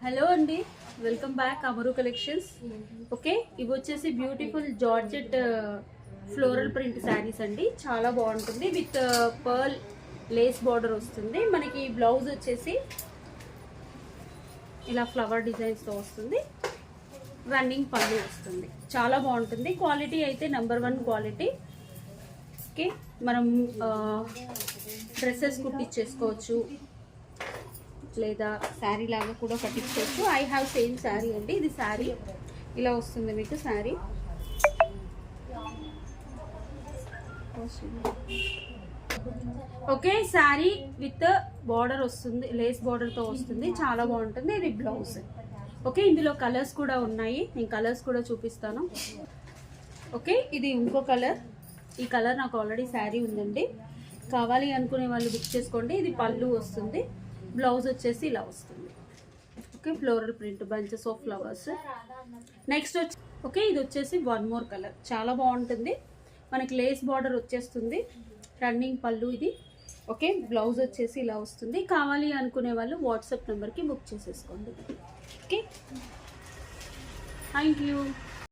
Hello అండి, welcome back అమరు collections. Okay, ఇవి వచ్చేసి beautiful georgette floral print saris అండి. చాలా బాగుంటుంది. విత్ పర్ల్ లేస్ బార్డర్ వస్తుంది. మనకి బ్లౌజ్ వచ్చేసి ఇలా ఫ్లవర్ డిజైన్స్తో వస్తుంది. రన్నింగ్ పళ్ళు వస్తుంది. చాలా బాగుంటుంది. క్వాలిటీ అయితే #1 క్వాలిటీ. ఓకే, మనం డ్రెస్సెస్ కుట్టించేసుకోవచ్చు, లేదా శారీ లాగా కూడా కట్టించుకోవచ్చు. ఐ హ్యావ్ సేమ్ శారీ అండి. ఇది శారీ ఇలా వస్తుంది మీకు. Sari okay, sari with border వస్తుంది, లేస్ బార్డర్తో వస్తుంది. చాలా బాగుంటుంది. ఇది బ్లౌజ్. ఓకే, ఇందులో కలర్స్ కూడా ఉన్నాయి. నేను కలర్స్ కూడా చూపిస్తాను. ఓకే, ఇది ఇంకో కలర్. ఈ కలర్ నాకు ఆల్రెడీ శారీ ఉందండి. కావాలి అనుకునే వాళ్ళు బుక్ చేసుకోండి. ఇది పళ్ళు వస్తుంది. బ్లౌజ్ వచ్చేసి ఇలా వస్తుంది. Okay, floral print, bunches of flowers. Next వచ్చి ఓకే, ఇది వచ్చేసి వన్ మోర్ కలర్. చాలా బాగుంటుంది. మనకి లేస్ బార్డర్ వచ్చేస్తుంది. రన్నింగ్ పళ్ళు ఇది. ఓకే, బ్లౌజ్ వచ్చేసి ఇలా వస్తుంది. కావాలి అనుకునే వాళ్ళు వాట్సాప్ నెంబర్కి బుక్ చేసేసుకోండి. Okay, thank you.